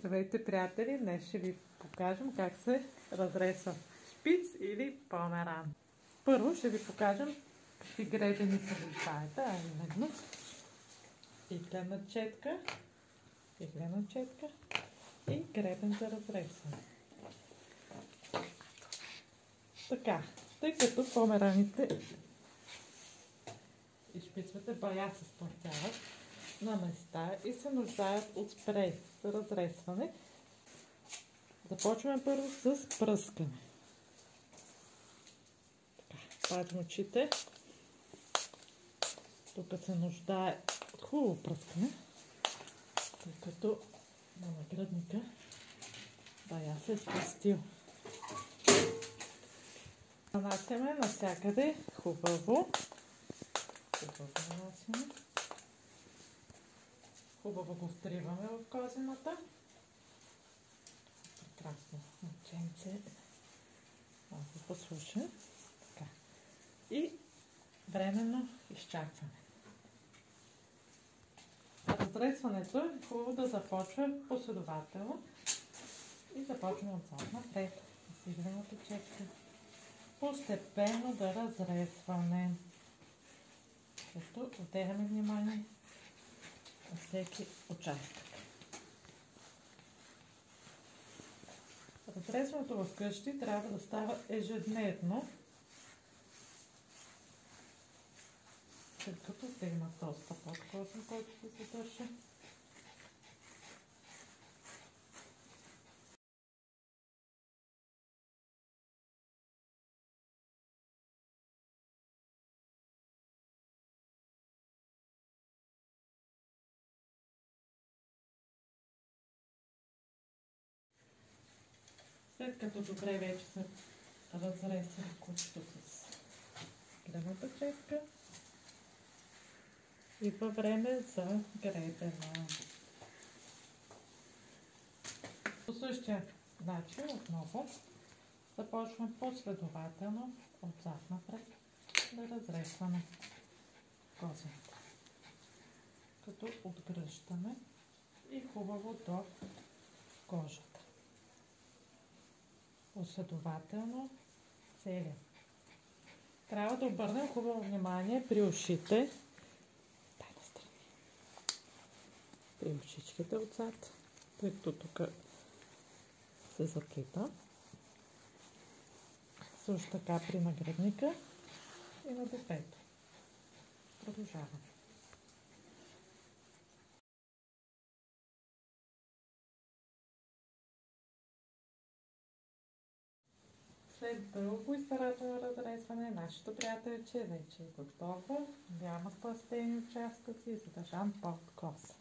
Здравейте, приятели! Днес ще ви покажем как се разресва шпиц или померан. Първо ще ви покажем какви гребени са нуждаете, а именно иглена четка и гребен за разресване. Така, тъй като помераните и шпицовете бая се сплътяват на места и се нуждаят от спрей за разресване, започваме първо с пръскане. Пазим очите. Тук се нуждае от хубаво пръскане, тъй като на нагръдника бая се е спустил. Нанасяме навсякъде хубаво нанасяме. Хубаво го втриваме в козината. Прекрасно момченце. Малко послуша. Така. И временно изчакваме. Разресването е хубаво да започва последователно и започваме отзад напред. С игрената четка. Постепенно да разресваме. Като отделяме внимание на всеки участък. Разресването вкъщи трябва да става ежедневно, тъй като те имат доста подкожен, който се задържа. След като добре вече са разресали кучето с гребната четка, идва време за гребена. По същия начин отново започваме последователно отзад напред да разресваме козината, като отгръщаме и хубаво до кожата. Последователно целия. Трябва да обърнем хубаво внимание при ушите. При ушичките отзад, тъй като тук се заплита. Също така при нагръдника и на детето. Продължаваме. След дълго и старателно разресване, нашето приятелче вече е готово. Няма сплъстени участъци и задържан под коса.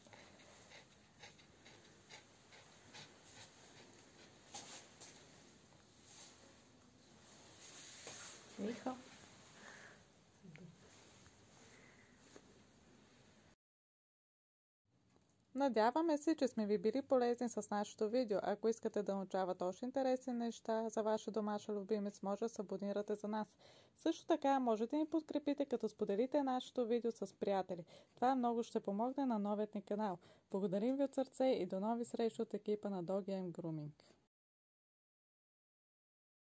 Тихо. Надяваме се, че сме ви били полезни с нашето видео. Ако искате да научавате още интересни неща за вашия домашен любимец, може да се абонирате за нас. Също така можете ни подкрепите, като споделите нашето видео с приятели. Това много ще помогне на новият ни канал. Благодарим ви от сърце и до нови срещи от екипа на Doggy & Grooming.